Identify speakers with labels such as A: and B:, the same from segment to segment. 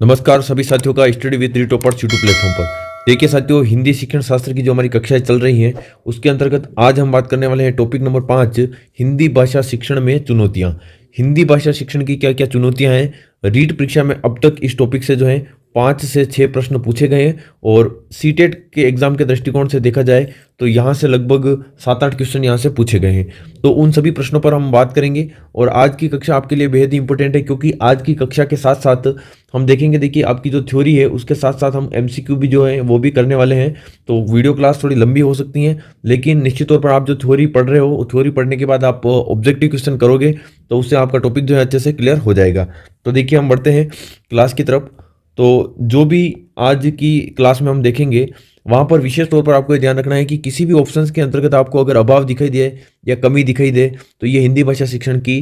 A: नमस्कार सभी साथियों का स्टडी विद री टॉपर्स यूट्यूब प्लेटफॉर्म पर। देखिए साथियों, हिंदी शिक्षण शास्त्र की जो हमारी कक्षाएं चल रही हैं उसके अंतर्गत आज हम बात करने वाले हैं टॉपिक नंबर 5, हिंदी भाषा शिक्षण में चुनौतियां। हिंदी भाषा शिक्षण की क्या क्या चुनौतियां हैं। रीट परीक्षा में अब तक इस टॉपिक से जो है 5 से 6 प्रश्न पूछे गए हैं और सीटेट के एग्जाम के दृष्टिकोण से देखा जाए तो यहाँ से लगभग 7-8 क्वेश्चन यहाँ से पूछे गए हैं। तो उन सभी प्रश्नों पर हम बात करेंगे और आज की कक्षा आपके लिए बेहद ही इंपॉर्टेंट है, क्योंकि आज की कक्षा के साथ साथ हम देखेंगे, देखिए आपकी जो थ्योरी है उसके साथ साथ हम एमसीक्यू भी जो है वो भी करने वाले हैं। तो वीडियो क्लास थोड़ी लंबी हो सकती है, लेकिन निश्चित तौर पर आप जो थ्योरी पढ़ रहे हो, थ्योरी पढ़ने के बाद आप ऑब्जेक्टिव क्वेश्चन करोगे तो उससे आपका टॉपिक जो है अच्छे से क्लियर हो जाएगा। तो देखिए हम बढ़ते हैं क्लास की तरफ। तो जो भी आज की क्लास में हम देखेंगे वहाँ पर विशेष तौर पर आपको ये ध्यान रखना है कि किसी भी ऑप्शंस के अंतर्गत आपको अगर अभाव दिखाई दे या कमी दिखाई दे तो ये हिंदी भाषा शिक्षण की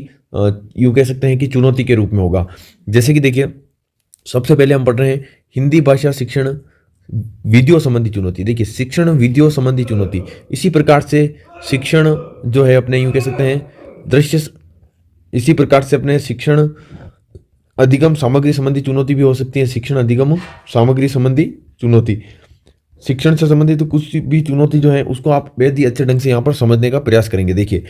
A: यूँ कह सकते हैं कि चुनौती के रूप में होगा। जैसे कि देखिए सबसे पहले हम पढ़ रहे हैं हिंदी भाषा शिक्षण विधियों संबंधी चुनौती। देखिए शिक्षण विधियों संबंधी चुनौती, इसी प्रकार से शिक्षण जो है अपने यूँ कह सकते हैं दृश्य, इसी प्रकार से अपने शिक्षण अधिगम सामग्री संबंधी चुनौती भी हो सकती है। शिक्षण अधिगम सामग्री संबंधी चुनौती, शिक्षण से संबंधित तो कुछ भी चुनौती जो है उसको आप बेहद ही अच्छे ढंग से यहाँ पर समझने का प्रयास करेंगे। देखिए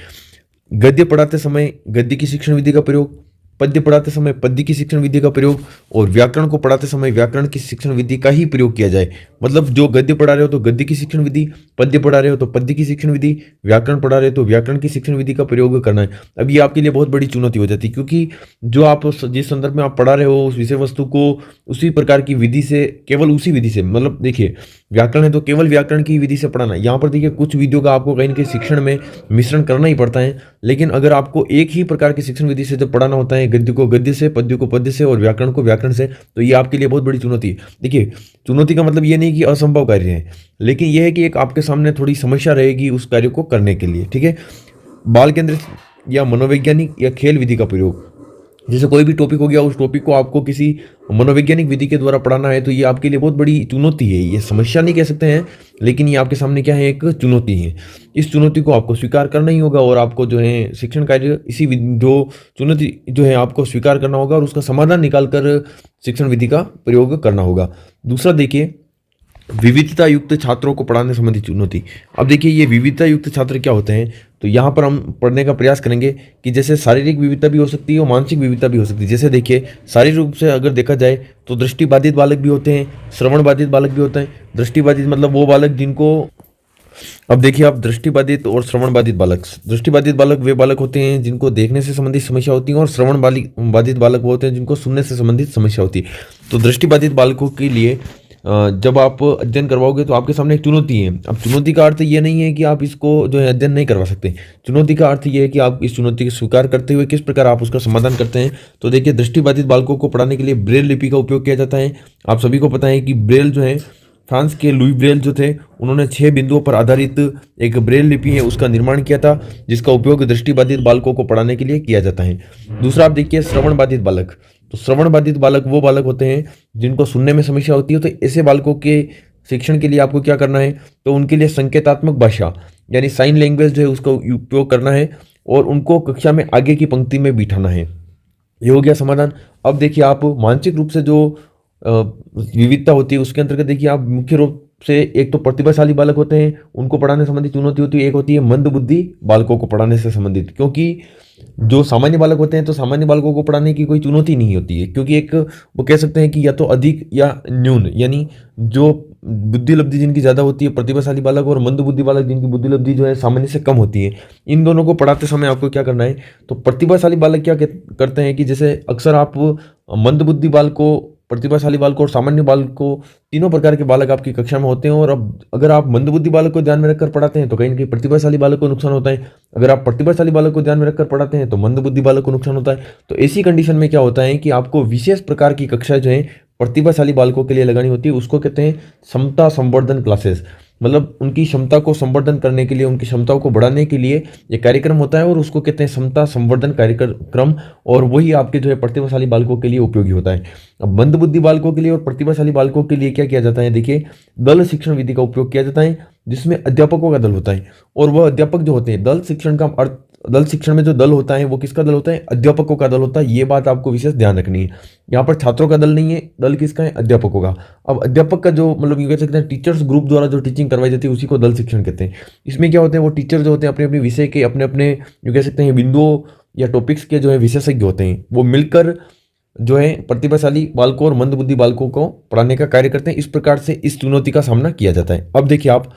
A: गद्य पढ़ाते समय गद्य की शिक्षण विधि का प्रयोग, पद्य पढ़ाते समय पद्य की शिक्षण विधि का प्रयोग और व्याकरण को पढ़ाते समय व्याकरण की शिक्षण विधि का ही प्रयोग किया जाए। मतलब जो गद्य पढ़ा रहे हो तो गद्य की शिक्षण विधि, पद्य पढ़ा रहे हो तो पद्य की शिक्षण विधि, व्याकरण पढ़ा रहे हो तो व्याकरण की शिक्षण विधि का प्रयोग करना है। अब ये आपके लिए बहुत बड़ी चुनौती हो जाती है, क्योंकि जो आप जिस संदर्भ में आप पढ़ा रहे हो उस विषय वस्तु को उसी प्रकार की विधि से, केवल उसी विधि से, मतलब देखिए व्याकरण है तो केवल व्याकरण की विधि से पढ़ाना है। यहाँ पर देखिए कुछ विधियों का आपको कहीं ना कहीं शिक्षण में मिश्रण करना ही पड़ता है, लेकिन अगर आपको एक ही प्रकार की शिक्षण विधि से जब पढ़ाना होता है, गद्य को गद्य से, पद्य को पद्य से और व्याकरण को व्याकरण से, तो ये आपके लिए बहुत बड़ी चुनौती है। देखिए चुनौती का मतलब ये नहीं कि असंभव कार्य है, लेकिन यह है कि एक आपके सामने थोड़ी समस्या रहेगी उस कार्य को करने के लिए। ठीक है, बाल केंद्रित या मनोवैज्ञानिक या खेल विधि का प्रयोग, जैसे कोई भी टॉपिक हो गया उस टॉपिक को आपको किसी मनोवैज्ञानिक विधि के द्वारा पढ़ाना है, तो ये आपके लिए बहुत बड़ी चुनौती है। ये समस्या नहीं कह सकते हैं, लेकिन ये आपके सामने क्या है, एक चुनौती है। इस चुनौती को आपको स्वीकार करना ही होगा और आपको जो है शिक्षण कार्य इसी जो चुनौती जो है आपको स्वीकार करना होगा और उसका समाधान निकाल कर शिक्षण विधि का प्रयोग करना होगा। दूसरा देखिए विविधता युक्त छात्रों को पढ़ाने संबंधी चुनौती। अब देखिए ये विविधता युक्त छात्र क्या होते हैं, तो यहाँ पर हम पढ़ने का प्रयास करेंगे कि जैसे शारीरिक विविधता भी हो सकती है और मानसिक विविधता भी हो सकती है। जैसे देखिए शारीरिक रूप से अगर देखा जाए तो दृष्टिबाधित बालक भी होते हैं, श्रवण बाधित बालक भी होते हैं। दृष्टिबाधित मतलब वो बालक जिनको, अब देखिए आप दृष्टिबाधित और श्रवण बाधित बालक, दृष्टिबाधित बालक वे बालक होते हैं जिनको देखने से संबंधित समस्या होती है और श्रवण बाधित बालक वो होते हैं जिनको सुनने से संबंधित समस्या होती है। तो दृष्टिबाधित बालकों के लिए जब आप अध्ययन करवाओगे तो आपके सामने एक चुनौती है। अब चुनौती का अर्थ ये नहीं है कि आप इसको जो है अध्ययन नहीं करवा सकते, चुनौती का अर्थ ये है कि आप इस चुनौती को स्वीकार करते हुए किस प्रकार आप उसका समाधान करते हैं। तो देखिए दृष्टिबाधित बालकों को पढ़ाने के लिए ब्रेल लिपि का उपयोग किया जाता है। आप सभी को पता है कि ब्रेल जो है फ्रांस के लुई ब्रेल जो थे उन्होंने 6 बिंदुओं पर आधारित एक ब्रेल लिपि है उसका निर्माण किया था, जिसका उपयोग दृष्टिबाधित बालकों को पढ़ाने के लिए किया जाता है। दूसरा आप देखिए श्रवण बाधित बालक, तो श्रवण बाधित बालक वो बालक होते हैं जिनको सुनने में समस्या होती है। तो ऐसे बालकों के शिक्षण के लिए आपको क्या करना है, तो उनके लिए संकेतात्मक भाषा यानी साइन लैंग्वेज जो है उसका उपयोग करना है और उनको कक्षा में आगे की पंक्ति में बिठाना है। ये हो गया समाधान। अब देखिए आप मानसिक रूप से जो विविधता होती है उसके अंतर्गत देखिए आप मुख्य रूप से एक तो प्रतिभाशाली बालक होते हैं, उनको पढ़ाने संबंधी चुनौती होती है। एक होती है मंद बुद्धि बालकों को पढ़ाने से संबंधित, क्योंकि जो सामान्य बालक होते हैं तो सामान्य बालकों को पढ़ाने की कोई चुनौती नहीं होती है, क्योंकि एक वो कह सकते हैं कि या तो अधिक या न्यून, यानी जो बुद्धि लब्धि जिनकी ज़्यादा होती है प्रतिभाशाली बालक और मंद बुद्धि बालक जिनकी बुद्धि लब्धि जो है सामान्य से कम होती है, इन दोनों को पढ़ाते समय आपको क्या करना है। तो प्रतिभाशाली बालक क्या करते हैं कि जैसे अक्सर आप मंद बुद्धि बालक को, प्रतिभाशाली बालक और सामान्य बालक को, तीनों प्रकार के बालक आपकी कक्षा में होते हैं। और अब अगर आप मंदबुद्धि बालक को ध्यान में रखकर पढ़ाते हैं तो कहीं ना कहीं प्रतिभाशाली बालक को नुकसान होता है। अगर आप प्रतिभाशाली बालक को ध्यान में रखकर पढ़ाते हैं तो मंदबुद्धि बालक को नुकसान होता है। तो ऐसी कंडीशन में क्या होता है कि आपको विशेष प्रकार की कक्षा जो है प्रतिभाशाली बालकों के लिए लगानी होती है। उसको कहते हैं क्षमता संवर्धन क्लासेस, मतलब उनकी क्षमता को संवर्धन करने के लिए, उनकी क्षमताओं को बढ़ाने के लिए ये कार्यक्रम होता है और उसको कहते हैं क्षमता संवर्धन कार्यक्रम, और वही आपके जो है प्रतिभाशाली बालकों के लिए उपयोगी होता है। अब मंदबुद्धि बालकों के लिए और प्रतिभाशाली बालकों के लिए क्या किया जाता है, देखिए दल शिक्षण विधि का उपयोग किया जाता है, जिसमें अध्यापकों का दल होता है। और वह अध्यापक जो होते हैं, दल शिक्षण का अर्थ दल शिक्षण में जो दल होता है वो किसका दल होता है? अध्यापकों का दल होता है। ये बात आपको विशेष ध्यान रखनी है। यहाँ पर छात्रों का दल नहीं है, दल किसका है? अध्यापकों का। अब अध्यापक का जो मतलब ये कह सकते हैं टीचर्स ग्रुप द्वारा जो टीचिंग करवाई जाती है उसी को दल शिक्षण कहते हैं। इसमें क्या होते हैं, वो टीचर जो होते हैं अपने अपने विषय के अपने अपने जो कह सकते हैं बिंदुओं या टॉपिक्स के जो है विशेषज्ञ होते हैं, वो मिलकर जो है प्रतिभाशाली बालकों और मंदबुद्धि बालकों को पढ़ाने का कार्य करते हैं। इस प्रकार से इस चुनौती का सामना किया जाता है। अब देखिए आप,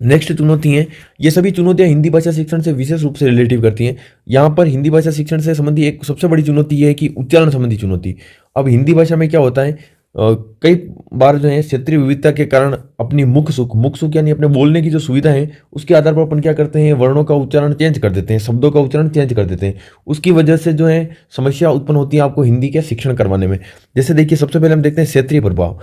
A: नेक्स्ट चुनौती है, ये सभी चुनौतियां हिंदी भाषा शिक्षण से विशेष रूप से रिलेटिव करती हैं। यहाँ पर हिंदी भाषा शिक्षण से संबंधी एक सबसे बड़ी चुनौती ये है कि उच्चारण संबंधी चुनौती। अब हिंदी भाषा में क्या होता है, कई बार जो है क्षेत्रीय विविधता के कारण अपनी मुख सुख यानी अपने बोलने की जो सुविधा है उसके आधार पर अपन क्या करते हैं, वर्णों का उच्चारण चेंज कर देते हैं, शब्दों का उच्चारण चेंज कर देते हैं। उसकी वजह से जो है समस्या उत्पन्न होती है आपको हिंदी के शिक्षण करवाने में। जैसे देखिए सबसे पहले हम देखते हैं क्षेत्रीय प्रभाव।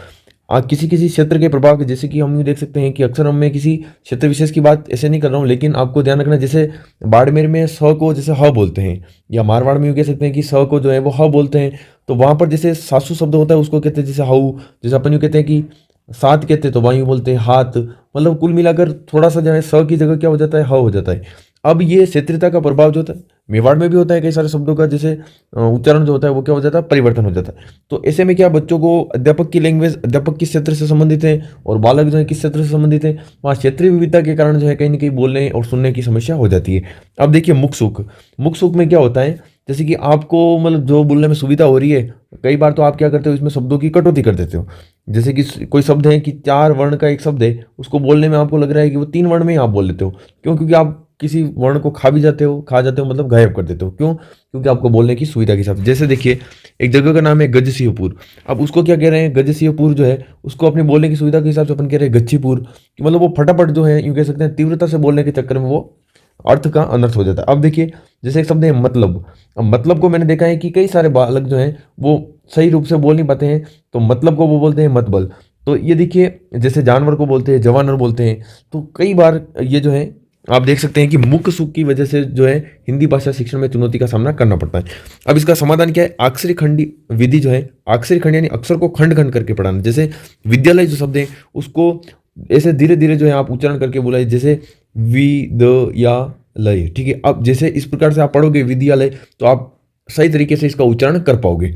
A: किसी किसी क्षेत्र के प्रभाव के, जैसे कि हम ये देख सकते हैं कि अक्सर मैं किसी क्षेत्र विशेष की बात ऐसे नहीं कर रहा हूँ, लेकिन आपको ध्यान रखना, जैसे बाड़मेर में स को जैसे ह बोलते हैं, या मारवाड़ में यूँ कह सकते हैं कि स को जो है वो ह बोलते हैं, तो वहाँ पर जैसे सासू शब्द होता है उसको कहते हैं जैसे हाउ। जैसे अपन यूँ कहते हैं कि साथ कहते हैं तो वहाँ यूँ बोलते हैं हाथ। मतलब कुल मिलाकर थोड़ा सा जो है स की जगह क्या हो जाता है, ह हो जाता है। अब ये क्षेत्रीयता का प्रभाव जो होता है मेवाड़ में भी होता है, कई सारे शब्दों का जैसे उच्चारण जो होता है वो क्या हो जाता है, परिवर्तन हो जाता है। तो ऐसे में क्या बच्चों को अध्यापक की लैंग्वेज, अध्यापक किस क्षेत्र से संबंधित है और बालक जो है किस क्षेत्र से संबंधित है, वहाँ क्षेत्रीय विविधता के कारण जो है कहीं ना कहीं बोलने और सुनने की समस्या हो जाती है। अब देखिए मुख सुख में क्या होता है, जैसे कि आपको मतलब जो बोलने में सुविधा हो रही है, कई बार तो आप क्या करते हो इसमें शब्दों की कटौती कर देते हो। जैसे कि कोई शब्द है कि 4 वर्ण का एक शब्द है, उसको बोलने में आपको लग रहा है कि वो 3 वर्ण में ही आप बोल लेते हो। क्यों? क्योंकि आप किसी वर्ण को खा जाते हो मतलब गायब कर देते हो। क्यों? क्योंकि आपको बोलने की सुविधा के हिसाब से। जैसे देखिए एक जगह का नाम है गजसिंहपुर। अब उसको क्या कह रहे हैं, गजसिंहपुर जो है उसको अपनी बोलने की सुविधा के हिसाब से अपन कह रहे हैं गच्चीपुर, कि मतलब वो फटाफट जो है यूँ कह सकते हैं तीव्रता से बोलने के चक्कर में वो अर्थ का अनर्थ हो जाता है। अब देखिए जैसे एक शब्द है मतलब। अब मतलब को मैंने देखा है कि कई सारे बालक जो हैं वो सही रूप से बोल नहीं पाते हैं, तो मतलब को वो बोलते हैं मतबल। तो ये देखिए जैसे जानवर को बोलते हैं जवानर बोलते हैं। तो कई बार ये जो है आप देख सकते हैं कि मुख सुख की वजह से जो है हिंदी भाषा शिक्षण में चुनौती का सामना करना पड़ता है। अब इसका समाधान क्या है, अक्षरी खंडी विधि जो है, अक्षरी खंड यानी अक्षर को खंड खंड करके पढ़ाना। जैसे विद्यालय जो शब्द है उसको ऐसे धीरे धीरे जो है आप उच्चारण करके बोलाइए, जैसे विद्यालय, ठीक है। अब जैसे इस प्रकार से आप पढ़ोगे विद्यालय तो आप सही तरीके से इसका उच्चारण कर पाओगे।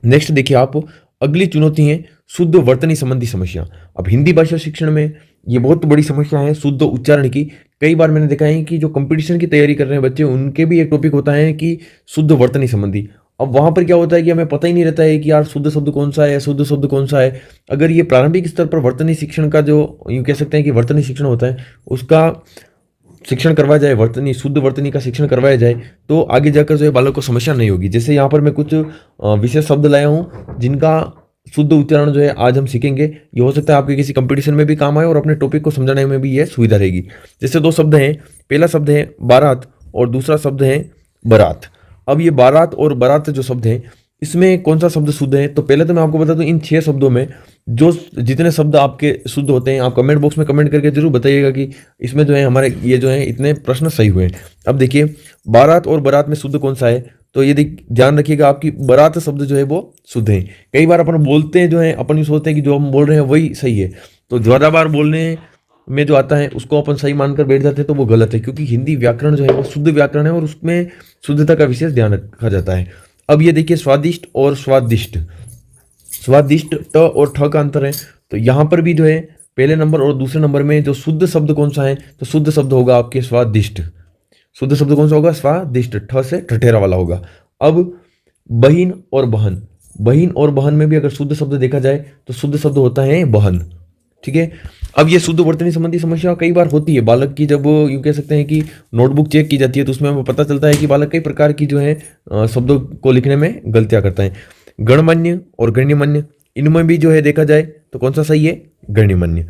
A: नेक्स्ट देखिए आप, अगली चुनौती है शुद्ध वर्तनी संबंधी समस्या। अब हिंदी भाषा शिक्षण में ये बहुत बड़ी समस्या है शुद्ध उच्चारण की। कई बार मैंने देखा है कि जो कंपटीशन की तैयारी कर रहे हैं बच्चे, उनके भी एक टॉपिक होता है कि शुद्ध वर्तनी संबंधी। अब वहां पर क्या होता है कि हमें पता ही नहीं रहता है कि यार शुद्ध शब्द कौन सा है, अशुद्ध शब्द कौन सा है। अगर ये प्रारंभिक स्तर पर वर्तनी शिक्षण का जो यूँ कह सकते हैं कि वर्तनी शिक्षण होता है उसका शिक्षण करवाया जाए, वर्तनी शुद्ध वर्तनी का शिक्षण करवाया जाए, तो आगे जाकर जो है बालक को समस्या नहीं होगी। जैसे यहाँ पर मैं कुछ विशेष शब्द लाया हूँ जिनका शुद्ध उच्चारण जो है आज हम सीखेंगे। ये हो सकता है आपके किसी कंपटीशन में भी काम आए और अपने टॉपिक को समझाने में भी ये सुविधा रहेगी। जैसे 2 शब्द हैं, पहला शब्द है बारात और दूसरा शब्द है बारात। अब ये बारात और बारात जो शब्द हैं इसमें कौन सा शब्द शुद्ध है, तो पहले तो मैं आपको बता दूं इन 6 शब्दों में जो जितने शब्द आपके शुद्ध होते हैं आप कमेंट बॉक्स में कमेंट करके जरूर बताइएगा कि इसमें जो है हमारे ये जो है इतने प्रश्न सही हुए हैं। अब देखिए बारात और बारात में शुद्ध कौन सा है, तो ये ध्यान रखिएगा आपकी बारात शब्द जो है वो शुद्ध है। कई बार अपन बोलते हैं जो है अपन ये सोचते हैं कि जो हम बोल रहे हैं वही सही है, तो ज़्यादा बार बोलने में जो आता है उसको अपन सही मानकर बैठ जाते हैं तो वो गलत है, क्योंकि हिंदी व्याकरण जो है वो शुद्ध व्याकरण है और उसमें शुद्धता का विशेष ध्यान रखा जाता है। अब ये देखिए स्वादिष्ट और स्वादिष्ट, स्वादिष्ट ट और ठ का अंतर है। तो यहाँ पर भी जो है पहले नंबर और दूसरे नंबर में जो शुद्ध शब्द कौन सा है, तो शुद्ध शब्द होगा आपके स्वादिष्ट। शुद्ध शब्द कौन सा होगा, स्वादिष्ट, ठ से ठठेरा वाला होगा। अब बहिन और बहन, बहिन और बहन में भी अगर शुद्ध शब्द देखा जाए तो शुद्ध शब्द होता है बहन, ठीक है। अब ये शुद्ध वर्तनी संबंधी समस्या कई बार होती है बालक की, जब यूँ कह सकते हैं कि नोटबुक चेक की जाती है तो उसमें हमें पता चलता है कि बालक कई प्रकार की जो है शब्दों को लिखने में गलतियां करता है। गणमान्य और गण्यमान्य, इनमें भी जो है देखा जाए तो कौन सा सही है, गण्यमान्य।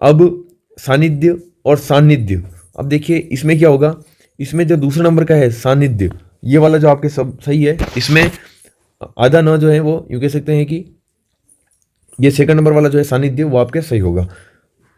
A: अब सानिध्य और सानिध्य, अब देखिए इसमें क्या होगा, इसमें जो दूसरे नंबर का है सानिध्य, ये वाला जो आपके सब सही है, इसमें आधा न जो है वो यूँ कह सकते हैं कि ये सेकंड नंबर वाला जो है सानिध्य वो आपके सही होगा।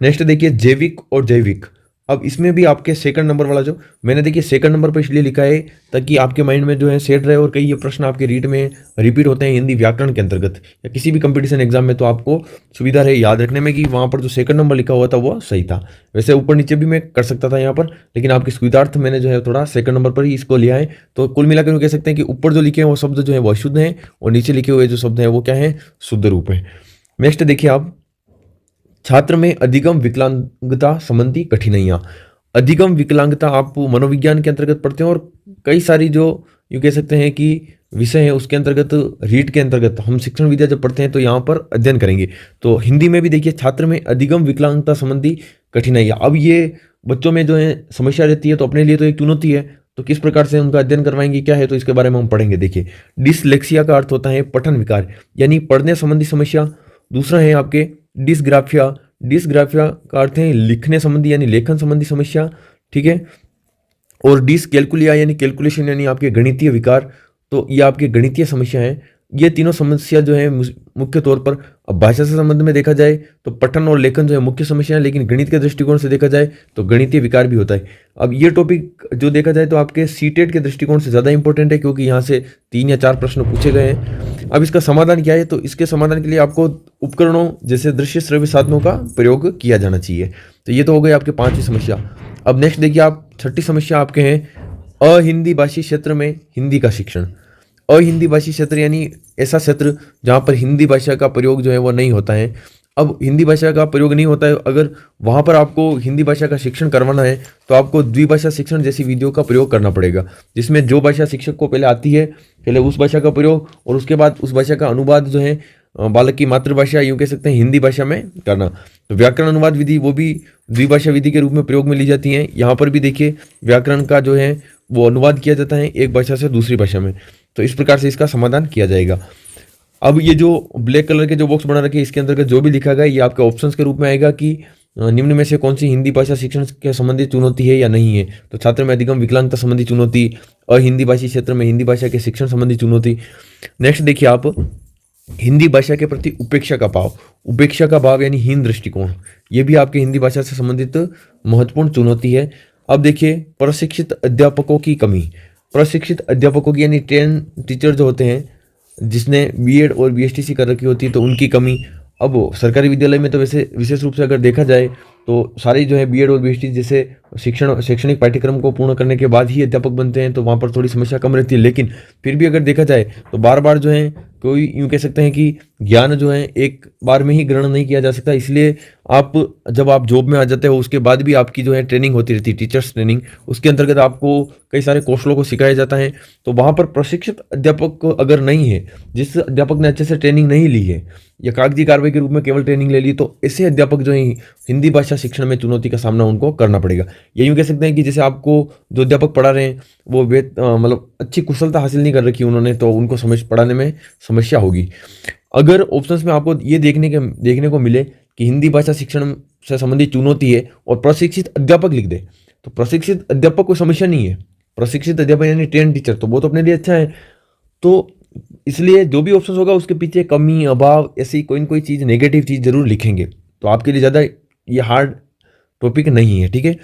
A: नेक्स्ट देखिए जैविक और जैविक, अब इसमें भी आपके सेकंड नंबर वाला जो मैंने देखिए सेकंड नंबर पर इसलिए लिखा है ताकि आपके माइंड में जो है सेट रहे, और कई ये प्रश्न आपके रीट में रिपीट होते हैं हिंदी व्याकरण के अंतर्गत या किसी भी कंपटीशन एग्जाम में, तो आपको सुविधा रहे याद रखने में कि वहाँ पर जो सेकंड नंबर लिखा हुआ था वो सही था। वैसे ऊपर नीचे भी मैं कर सकता था यहाँ पर, लेकिन आपकी सुविधार्थ मैंने जो है थोड़ा सेकंड नंबर पर ही इसको लिया है। तो कुल मिलाकर हम कह सकते हैं कि ऊपर जो लिखे हैं वो शब्द जो है वो अशुद्ध हैं, और नीचे लिखे हुए जो शब्द हैं वो क्या है, शुद्ध रूप है। नेक्स्ट देखिए आप, छात्र में अधिगम विकलांगता संबंधी कठिनाइयाँ। अधिगम विकलांगता आप मनोविज्ञान के अंतर्गत पढ़ते हैं, और कई सारी जो यूँ कह सकते हैं कि विषय है उसके अंतर्गत, रीट के अंतर्गत हम शिक्षण विद्या जब पढ़ते हैं तो यहाँ पर अध्ययन करेंगे। तो हिंदी में भी देखिए छात्र में अधिगम विकलांगता संबंधी कठिनाइयाँ, अब ये बच्चों में जो है समस्या रहती है, तो अपने लिए तो एक चुनौती है, तो किस प्रकार से उनका अध्ययन करवाएंगे क्या है, तो इसके बारे में हम पढ़ेंगे। देखिए डिसलेक्सिया का अर्थ होता है पठन विकार यानी पढ़ने संबंधी समस्या। दूसरा है आपके डिसग्राफिया, डिसग्राफिया का अर्थ है लिखने संबंधी यानी लेखन संबंधी समस्या, ठीक है। और डिसकैलकुलिया यानी कैलकुलेशन यानी आपके गणितीय विकार, तो ये आपके गणितीय समस्या है। ये तीनों समस्या जो है मुख्य तौर पर, अब भाषा से संबंध में देखा जाए तो पठन और लेखन जो है मुख्य समस्या है, लेकिन गणित के दृष्टिकोण से देखा जाए तो गणितीय विकार भी होता है। अब ये टॉपिक जो देखा जाए तो आपके सीटेट के दृष्टिकोण से ज़्यादा इंपॉर्टेंट है, क्योंकि यहाँ से 3 या 4 प्रश्न पूछे गए हैं। अब इसका समाधान क्या है, तो इसके समाधान के लिए आपको उपकरणों जैसे दृश्य श्रव्य साधनों का प्रयोग किया जाना चाहिए। तो ये तो हो गई आपके 5वीं समस्या। अब नेक्स्ट देखिए आप, 6ठी समस्या आपके हैं अहिंदी भाषी क्षेत्र में हिंदी का शिक्षण। अहिंदी भाषी क्षेत्र यानी ऐसा क्षेत्र जहाँ पर हिंदी भाषा का प्रयोग जो है वो नहीं होता है। अब हिंदी भाषा का प्रयोग नहीं होता है, अगर वहाँ पर आपको हिंदी भाषा का शिक्षण करवाना है तो आपको द्विभाषा शिक्षण जैसी विधियों का प्रयोग करना पड़ेगा, जिसमें जो भाषा शिक्षक को पहले आती है पहले उस भाषा का प्रयोग, और उसके बाद उस भाषा का अनुवाद जो है बालक की मातृभाषा यूँ कह सकते हैं हिंदी भाषा में करना। तो व्याकरण अनुवाद विधि वो भी द्विभाषा विधि के रूप में प्रयोग में ली जाती हैं। यहाँ पर भी देखिए व्याकरण का जो है वो अनुवाद किया जाता है एक भाषा से दूसरी भाषा में। तो इस प्रकार से इसका समाधान किया जाएगा। अब ये जो ब्लैक कलर के जो बॉक्स बना रखे इसके अंतर्गत जो भी लिखा गया ये आपके ऑप्शंस के रूप में आएगा कि निम्न में से कौन सी हिंदी भाषा शिक्षण के संबंधित चुनौती है या नहीं है। तो छात्र में अधिगम विकलांगता संबंधी चुनौती, अहिंदी भाषी क्षेत्र में हिंदी भाषा के शिक्षण संबंधी चुनौती। नेक्स्ट देखिए आप, हिंदी भाषा के प्रति उपेक्षा का भाव। उपेक्षा का भाव यानी हीन दृष्टिकोण, ये भी आपके हिंदी भाषा से संबंधित महत्वपूर्ण चुनौती है। अब देखिए प्रशिक्षित अध्यापकों की कमी। प्रशिक्षित अध्यापकों की यानी ट्रेन टीचर जो होते हैं जिसने बीएड और बीएसटीसी कर रखी होती है तो उनकी कमी। अब सरकारी विद्यालय में तो वैसे विशेष रूप से अगर देखा जाए तो सारे जो है बीएड और बीएसटीसी जैसे शैक्षणिक पाठ्यक्रम को पूर्ण करने के बाद ही अध्यापक बनते हैं, तो वहाँ पर थोड़ी समस्या कम रहती है। लेकिन फिर भी अगर देखा जाए तो बार बार जो है कोई यूँ कह सकते हैं कि ज्ञान जो है एक बार में ही ग्रहण नहीं किया जा सकता, इसलिए आप जब आप जॉब में आ जाते हो उसके बाद भी आपकी जो है ट्रेनिंग होती रहती है, टीचर्स ट्रेनिंग, उसके अंतर्गत आपको कई सारे कौशलों को सिखाया जाता है। तो वहाँ पर प्रशिक्षित अध्यापक अगर नहीं है, जिस अध्यापक ने अच्छे से ट्रेनिंग नहीं ली है या कागजी कार्रवाई के रूप में केवल ट्रेनिंग ले ली, तो ऐसे अध्यापक जो है हिंदी भाषा शिक्षण में चुनौती का सामना उनको करना पड़ेगा। ये यूँ कह सकते हैं कि जैसे आपको जो अध्यापक पढ़ा रहे हैं वो मतलब अच्छी कुशलता हासिल नहीं कर रखी उन्होंने, तो उनको समझ पढ़ाने में समस्या होगी। अगर ऑप्शंस में आपको ये देखने को मिले कि हिंदी भाषा शिक्षण से संबंधित चुनौती है और प्रशिक्षित अध्यापक लिख दे, तो प्रशिक्षित अध्यापक कोई समस्या नहीं है। प्रशिक्षित अध्यापक यानी ट्रेन टीचर, तो वो तो अपने लिए अच्छा है। तो इसलिए जो भी ऑप्शन होगा उसके पीछे कमी, अभाव, ऐसी कोई न कोई चीज़, नेगेटिव चीज़ जरूर लिखेंगे। तो आपके लिए ज़्यादा ये हार्ड टॉपिक नहीं है, ठीक है।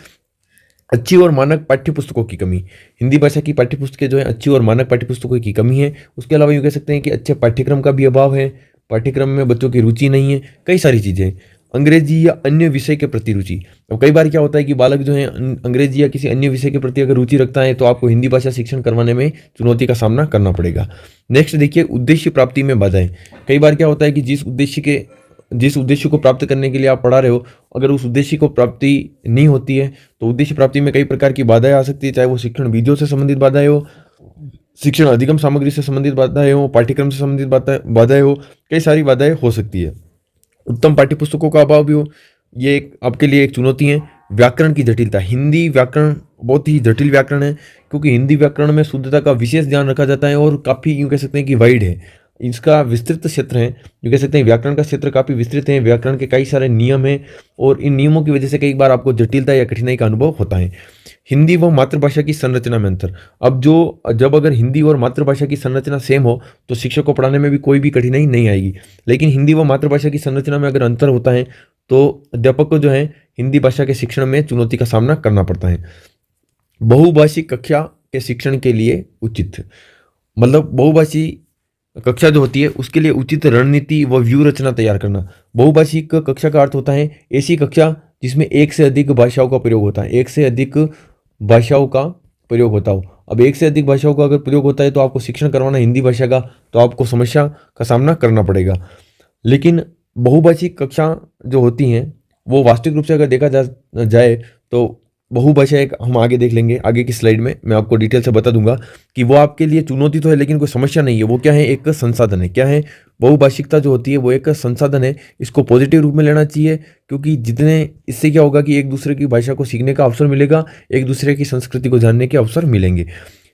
A: अच्छी और मानक पाठ्य पुस्तकों की कमी। हिंदी भाषा की पाठ्य पुस्तकें जो है अच्छी और मानक पाठ्य पुस्तकों की कमी है। उसके अलावा यूँ कह सकते हैं कि अच्छे पाठ्यक्रम का भी अभाव है, पाठ्यक्रम में बच्चों की रुचि नहीं है, कई सारी चीज़ें। अंग्रेजी या अन्य विषय के प्रति रुचि। अब कई बार क्या होता है कि बालक जो है अंग्रेजी या किसी अन्य विषय के प्रति अगर रुचि रखता है तो आपको हिंदी भाषा शिक्षण करवाने में चुनौती का सामना करना पड़ेगा। नेक्स्ट देखिए उद्देश्य प्राप्ति में बाधाएं। कई बार क्या होता है कि जिस उद्देश्य को प्राप्त करने के लिए आप पढ़ा रहे हो, अगर उस उद्देश्य को प्राप्ति नहीं होती है तो उद्देश्य प्राप्ति में कई प्रकार की बाधाएं आ सकती है, चाहे वो शिक्षण विधियों से संबंधित बाधाएं हो, शिक्षण अधिगम सामग्री से संबंधित बाधाएं हो, पाठ्यक्रम से संबंधित बाधाएं हो, कई सारी बाधाएं हो सकती है। उत्तम पाठ्यपुस्तकों का अभाव भी हो, ये आपके लिए एक चुनौती है। व्याकरण की जटिलता। हिंदी व्याकरण बहुत ही जटिल व्याकरण है, क्योंकि हिंदी व्याकरण में शुद्धता का विशेष ध्यान रखा जाता है और काफ़ी यूँ कह सकते हैं कि वाइड है, इसका विस्तृत क्षेत्र है। यूँ कह सकते हैं व्याकरण का क्षेत्र काफ़ी विस्तृत है, व्याकरण के कई सारे नियम हैं और इन नियमों की वजह से कई बार आपको जटिलता या कठिनाई का अनुभव होता है। हिंदी व मातृभाषा की संरचना में अंतर। अब जब अगर हिंदी और मातृभाषा की संरचना सेम हो तो शिक्षक को पढ़ाने में भी कोई भी कठिनाई नहीं आएगी, लेकिन हिंदी व मातृभाषा की संरचना में अगर अंतर होता है तो अध्यापक को जो है हिंदी भाषा के शिक्षण में चुनौती का सामना करना पड़ता है। बहुभाषिक कक्षा के शिक्षण के लिए उचित, मतलब बहुभाषी कक्षा जो होती है उसके लिए उचित रणनीति व व्यूह रचना तैयार करना। बहुभाषिक कक्षा का अर्थ होता है ऐसी कक्षा जिसमें एक से अधिक भाषाओं का प्रयोग होता है, एक से अधिक भाषाओं का प्रयोग होता हो। अब एक से अधिक भाषाओं का अगर प्रयोग होता है तो आपको शिक्षण करवाना हिंदी भाषा का, तो आपको समस्या का सामना करना पड़ेगा। लेकिन बहुभाषिक कक्षा जो होती हैं वो वास्तविक रूप से अगर देखा जाए तो बहुभाषा एक हम आगे देख लेंगे, आगे की स्लाइड में मैं आपको डिटेल से बता दूंगा कि वो आपके लिए चुनौती तो है लेकिन कोई समस्या नहीं है। वो क्या है, एक संसाधन है। क्या है, बहुभाषिकता जो होती है वो एक संसाधन है। इसको पॉजिटिव रूप में लेना चाहिए, क्योंकि जितने इससे क्या होगा कि एक दूसरे की भाषा को सीखने का अवसर मिलेगा, एक दूसरे की संस्कृति को जानने के अवसर मिलेंगे।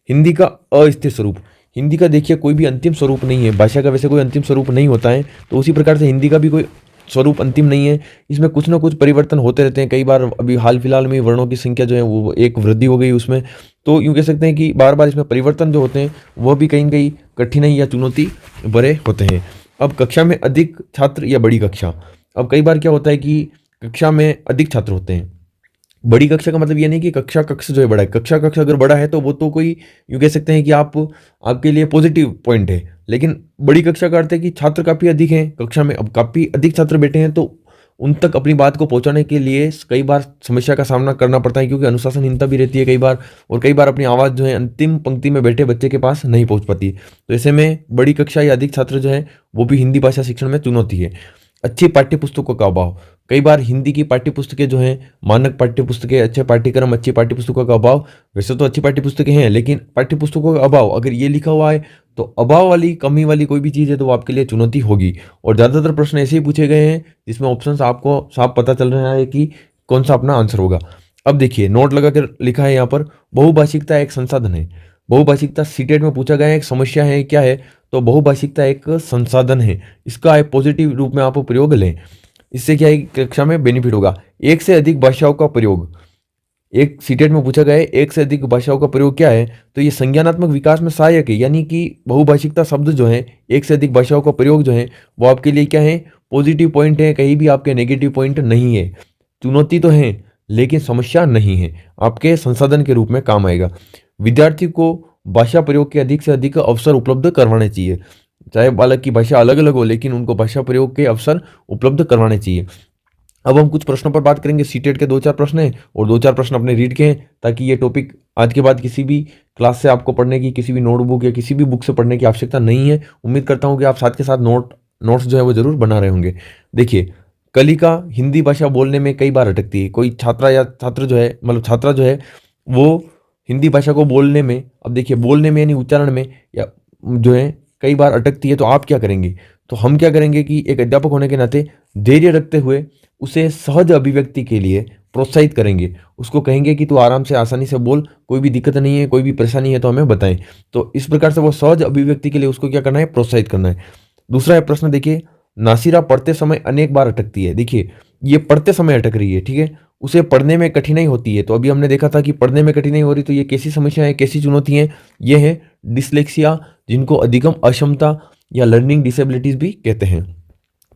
A: हिंदी का अस्थिर स्वरूप, हिंदी का देखिए कोई भी अंतिम स्वरूप नहीं है। भाषा का वैसे कोई अंतिम स्वरूप नहीं होता है, तो उसी प्रकार से हिंदी का भी कोई स्वरूप अंतिम नहीं है। इसमें कुछ ना कुछ परिवर्तन होते रहते हैं। कई बार अभी हाल फिलहाल में वर्णों की संख्या जो है वो एक वृद्धि हो गई उसमें, तो यूँ कह सकते हैं कि बार बार इसमें परिवर्तन जो होते हैं वह भी कहीं कहीं कठिनाई या चुनौती भरे होते हैं। अब कक्षा में अधिक छात्र या बड़ी कक्षा, अब कई बार क्या होता है कि कक्षा में अधिक छात्र होते हैं। बड़ी कक्षा का मतलब ये नहीं कि कक्षा कक्ष जो है बड़ा है। कक्षा कक्ष अगर बड़ा है तो वो तो कोई यूँ कह सकते हैं कि आपके लिए पॉजिटिव पॉइंट है, लेकिन बड़ी कक्षा का अर्थ है कि छात्र काफ़ी अधिक हैं कक्षा में। अब काफ़ी अधिक छात्र बैठे हैं तो उन तक अपनी बात को पहुंचाने के लिए कई बार समस्या का सामना करना पड़ता है, क्योंकि अनुशासनहीनता भी रहती है कई बार, और कई बार अपनी आवाज़ जो है अंतिम पंक्ति में बैठे बच्चे के पास नहीं पहुंच पाती। तो ऐसे में बड़ी कक्षा या अधिक छात्र जो है वो भी हिंदी भाषा शिक्षण में चुनौती है। अच्छी पाठ्य पुस्तकों का अभाव, कई बार हिंदी की पाठ्य पुस्तकें जो हैं, मानक पाठ्य पुस्तकें, अच्छे पाठ्यक्रम, अच्छी पाठ्य पुस्तकों का अभाव। वैसे तो अच्छी पाठ्य पुस्तकें हैं लेकिन पाठ्य पुस्तकों का अभाव अगर ये लिखा हुआ है तो अभाव वाली कमी वाली कोई भी चीज़ है तो वो आपके लिए चुनौती होगी। और ज़्यादातर प्रश्न ऐसे ही पूछे गए हैं जिसमें ऑप्शंस आपको साफ पता चल रहा है कि कौन सा अपना आंसर होगा। अब देखिए नोट लगा कर लिखा है यहाँ पर, बहुभाषिकता एक संसाधन है। बहुभाषिकता सीटेट में पूछा गया है, एक समस्या है, क्या है, तो बहुभाषिकता एक संसाधन है। इसका एक पॉजिटिव रूप में आप प्रयोग लें। इससे क्या है, कक्षा में बेनिफिट होगा। एक से अधिक भाषाओं का प्रयोग, एक सीटेट में पूछा गया है एक से अधिक भाषाओं का प्रयोग क्या है, तो ये संज्ञानात्मक विकास में सहायक है। यानी कि बहुभाषिकता शब्द जो है, एक से अधिक भाषाओं का प्रयोग जो है वो आपके लिए क्या है, पॉजिटिव पॉइंट है, कहीं भी आपके नेगेटिव पॉइंट नहीं है। चुनौती तो है लेकिन समस्या नहीं है, आपके संसाधन के रूप में काम आएगा। विद्यार्थी को भाषा प्रयोग के अधिक से अधिक अवसर उपलब्ध करवाने चाहिए। चाहे बालक की भाषा अलग अलग हो लेकिन उनको भाषा प्रयोग के अवसर उपलब्ध करवाने चाहिए। अब हम कुछ प्रश्नों पर बात करेंगे। सीटेट के 2-4 प्रश्न हैं और 2-4 प्रश्न अपने रीड के हैं, ताकि ये टॉपिक आज के बाद किसी भी क्लास से आपको पढ़ने की, किसी भी नोटबुक या किसी भी बुक से पढ़ने की आवश्यकता नहीं है। उम्मीद करता हूँ कि आप साथ के साथ नोट्स जो है वो जरूर बना रहे होंगे। देखिए, कलिका हिंदी भाषा बोलने में कई बार अटकती है। कोई छात्रा या छात्र जो है, मतलब छात्रा जो है वो हिंदी भाषा को बोलने में, अब देखिए बोलने में यानी उच्चारण में या जो है कई बार अटकती है, तो आप क्या करेंगे? तो हम क्या करेंगे कि एक अध्यापक होने के नाते धैर्य रखते हुए उसे सहज अभिव्यक्ति के लिए प्रोत्साहित करेंगे। उसको कहेंगे कि तू आराम से आसानी से बोल, कोई भी दिक्कत नहीं है, कोई भी परेशानी है तो हमें बताएं। तो इस प्रकार से वो सहज अभिव्यक्ति के लिए उसको क्या करना है, प्रोत्साहित करना है। दूसरा है प्रश्न, देखिए नासिरा पढ़ते समय अनेक बार अटकती है। देखिए ये पढ़ते समय अटक रही है, ठीक है, उसे पढ़ने में कठिनाई होती है। तो अभी हमने देखा था कि पढ़ने में कठिनाई हो रही, तो ये कैसी समस्या है, कैसी चुनौती है? ये है डिसलेक्सिया, जिनको अधिगम अक्षमता या लर्निंग डिसेबिलिटीज भी कहते हैं।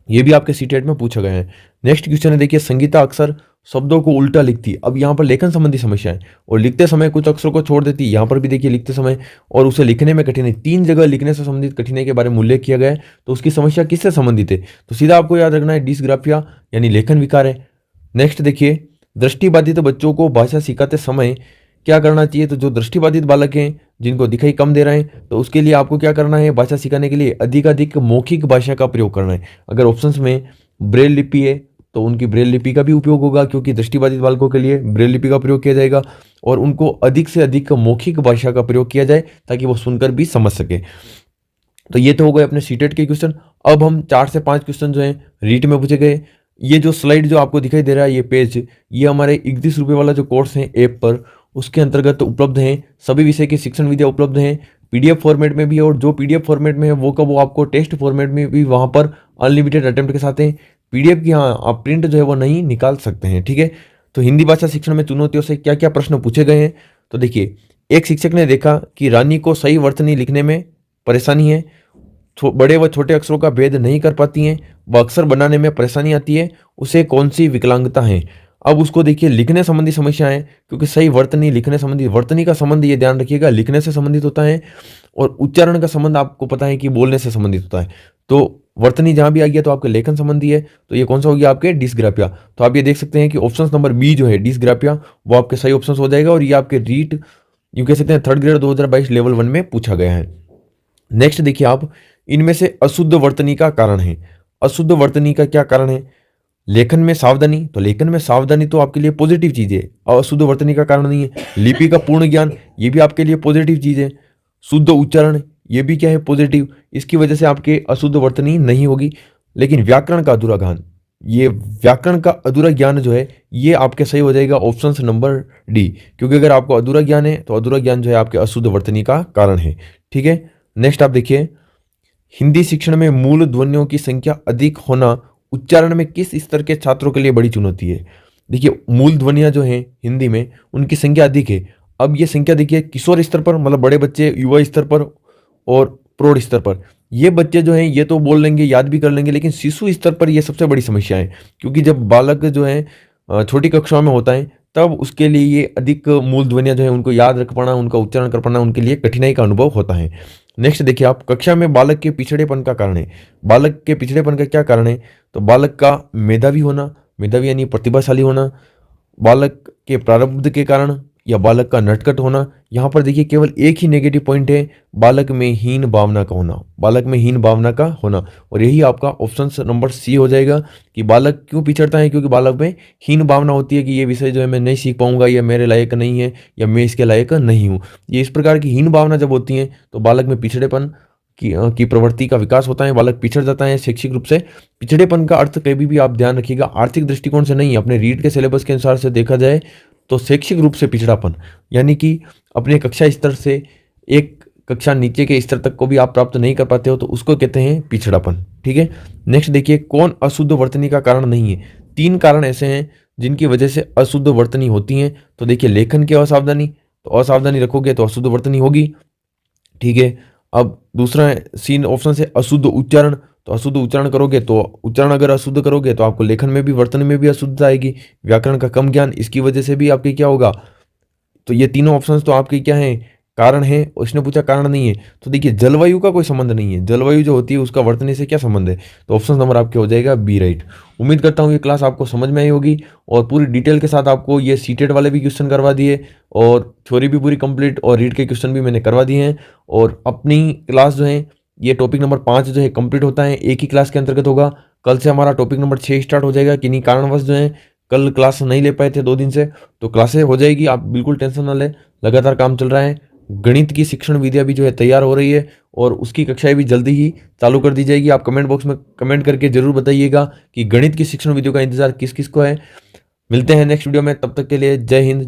A: ये भी आपके सीटेट में पूछा गया है। नेक्स्ट क्वेश्चन है, देखिए संगीता अक्सर शब्दों को उल्टा लिखती है। अब यहाँ पर लेखन संबंधी समस्या है और लिखते समय कुछ अक्षरों को छोड़ देती है। यहाँ पर भी देखिए लिखते समय और उसे लिखने में कठिनाई, 3 जगह लिखने से संबंधित कठिनाई के बारे में उल्लेख किया गया है। तो उसकी समस्या किससे संबंधित है? तो सीधा आपको याद रखना है डिसग्राफिया यानी लेखन विकार है। नेक्स्ट देखिए, दृष्टिबाधित बच्चों को भाषा सिखाते समय क्या करना चाहिए? तो जो दृष्टिबाधित बालक हैं, जिनको दिखाई कम दे रहे हैं, तो उसके लिए आपको क्या करना है, भाषा सिखाने के लिए अधिकाधिक मौखिक भाषा का प्रयोग करना है। अगर ऑप्शंस में ब्रेल लिपि है तो उनकी ब्रेल लिपि का भी उपयोग होगा, क्योंकि दृष्टिबाधित बालकों के लिए ब्रेल लिपि का प्रयोग किया जाएगा। और उनको अधिक से अधिक मौखिक भाषा का प्रयोग किया जाए ताकि वो सुनकर भी समझ सके। तो ये तो हो गए अपने सीटेट के क्वेश्चन। अब हम 4 से 5 क्वेश्चन जो हैं रीट में पूछे गए। ये जो स्लाइड जो आपको दिखाई दे रहा है, ये पेज, ये हमारे 31 रुपये वाला जो कोर्स है ऐप पर, उसके अंतर्गत उपलब्ध हैं। सभी विषय की शिक्षण विधियाँ उपलब्ध हैं, पीडीएफ फॉर्मेट में भी, और जो पीडीएफ फॉर्मेट में है वो वो आपको टेस्ट फॉर्मेट में भी वहाँ पर अनलिमिटेड अटेम्प्ट के साथ हैं। पीडीएफ की हाँ आप प्रिंट जो है वो नहीं निकाल सकते हैं, ठीक है। तो हिंदी भाषा शिक्षण में चुनौतियों से क्या क्या प्रश्न पूछे गए हैं? तो देखिए, एक शिक्षक ने देखा कि रानी को सही वर्तनी लिखने में परेशानी है, बड़े व छोटे अक्षरों का भेद नहीं कर पाती हैं, वह अक्षर बनाने में परेशानी आती है, उसे कौन सी विकलांगता है? अब उसको देखिए लिखने संबंधी समस्याएं, क्योंकि सही वर्तनी लिखने संबंधी, वर्तनी का संबंध ये ध्यान रखिएगा लिखने से संबंधित होता है और उच्चारण का संबंध आपको पता है कि बोलने से संबंधित होता है। तो वर्तनी जहां भी आ गया तो आपके लेखन संबंधी है, तो ये कौन सा हो गया आपके डिस्ग्राफिया। तो आप ये देख सकते हैं कि ऑप्शन नंबर बी जो है डिस्ग्राफिया वो आपके सही ऑप्शन हो जाएगा और ये आपके रीट यू कह सकते हैं थर्ड ग्रेड 2022 लेवल 1 में पूछा गया है। नेक्स्ट देखिए आप, इनमें से अशुद्ध वर्तनी का कारण है। अशुद्ध वर्तनी का क्या कारण है? लेखन में सावधानी, तो लेखन में सावधानी तो आपके लिए पॉजिटिव चीज है, अशुद्ध वर्तनी का कारण नहीं है। लिपि का पूर्ण ज्ञान, ये भी आपके लिए पॉजिटिव चीज है। शुद्ध उच्चारण, ये भी क्या है पॉजिटिव, इसकी वजह से आपके अशुद्ध वर्तनी नहीं होगी। लेकिन व्याकरण का अधूरा ज्ञान, ये व्याकरण का अधूरा ज्ञान जो है ये आपके सही हो जाएगा ऑप्शन नंबर डी, क्योंकि अगर आपको अधूरा ज्ञान है तो अधूरा ज्ञान जो है आपके अशुद्ध वर्तनी का कारण है। ठीक है, नेक्स्ट आप देखिए, हिंदी शिक्षण में मूल ध्वनियों की संख्या अधिक होना उच्चारण में किस स्तर के छात्रों के लिए बड़ी चुनौती है? देखिए मूल ध्वनियां जो हैं हिंदी में उनकी संख्या अधिक है। अब ये संख्या देखिए किशोर स्तर पर, मतलब बड़े बच्चे, युवा स्तर पर और प्रौढ़ स्तर पर, ये बच्चे जो हैं ये तो बोल लेंगे, याद भी कर लेंगे, लेकिन शिशु स्तर पर ये सबसे बड़ी समस्या है, क्योंकि जब बालक जो है छोटी कक्षाओं में होता है तब उसके लिए ये अधिक मूल ध्वनियां जो है उनको याद रख पाना, उनका उच्चारण कर पाना उनके लिए कठिनाई का अनुभव होता है। नेक्स्ट देखिए आप, कक्षा में बालक के पिछड़ेपन का कारण है। बालक के पिछड़ेपन का क्या कारण है? तो बालक का मेधावी होना, मेधावी यानी प्रतिभाशाली होना, बालक के प्रारब्ध के कारण, या बालक का नटखट होना। यहाँ पर देखिए केवल एक ही नेगेटिव पॉइंट है, बालक में हीन भावना का होना, बालक में हीन भावना का होना, और यही आपका ऑप्शन नंबर सी हो जाएगा कि बालक क्यों पिछड़ता है, क्योंकि बालक में हीन भावना होती है कि ये विषय जो है मैं नहीं सीख पाऊंगा, या मेरे लायक नहीं है, या मैं इसके लायक नहीं हूँ। ये इस प्रकार की हीन भावना जब होती है तो बालक में पिछड़ेपन की प्रवृत्ति का विकास होता है, बालक पिछड़ जाता है शैक्षिक रूप से। पिछड़ेपन का अर्थ कभी भी आप ध्यान रखिएगा आर्थिक दृष्टिकोण से नहीं, अपने रीड के सिलेबस के अनुसार से देखा जाए तो शैक्षिक रूप से पिछड़ापन, यानी कि अपने कक्षा स्तर से एक कक्षा नीचे के स्तर तक को भी आप प्राप्त नहीं कर पाते हो, तो उसको कहते हैं पिछड़ापन। ठीक है, नेक्स्ट देखिए, कौन अशुद्ध वर्तनी का कारण नहीं है? 3 कारण ऐसे हैं जिनकी वजह से अशुद्ध वर्तनी होती है। तो देखिए, लेखन की असावधानी, तो असावधानी रखोगे तो अशुद्ध वर्तनी होगी। ठीक है, अब दूसरा है सीन ऑप्शन से अशुद्ध उच्चारण, तो अशुद्ध उच्चारण करोगे तो उच्चारण अगर अशुद्ध करोगे तो आपको लेखन में भी वर्तन में भी अशुद्धता आएगी। व्याकरण का कम ज्ञान, इसकी वजह से भी आपके क्या होगा? तो ये तीनों ऑप्शंस तो आपके क्या हैं? कारण है। उसने पूछा कारण नहीं है, तो देखिए जलवायु का कोई संबंध नहीं है, जलवायु जो होती है उसका वर्तने से क्या संबंध है? तो ऑप्शन नंबर आपके हो जाएगा बी, राइट। उम्मीद करता हूँ ये क्लास आपको समझ में आई होगी और पूरी डिटेल के साथ आपको ये सीटेड वाले भी क्वेश्चन करवा दिए और थ्योरी भी पूरी कंप्लीट और रीड के क्वेश्चन भी मैंने करवा दिए हैं। और अपनी क्लास जो है ये टॉपिक नंबर 5 जो है कंप्लीट होता है, एक ही क्लास के अंतर्गत होगा। कल से हमारा टॉपिक नंबर 6 स्टार्ट हो जाएगा। किन्हीं कारणवश जो है कल क्लास नहीं ले पाए थे 2 दिन से, तो क्लासें हो जाएगी, आप बिल्कुल टेंशन ना लें, लगातार काम चल रहा है। गणित की शिक्षण विद्या भी जो है तैयार हो रही है और उसकी कक्षाएं भी जल्दी ही चालू कर दी जाएगी। आप कमेंट बॉक्स में कमेंट करके जरूर बताइएगा कि गणित की शिक्षण वीडियो का इंतजार किस किस को है। मिलते हैं नेक्स्ट वीडियो में, तब तक के लिए जय हिंद।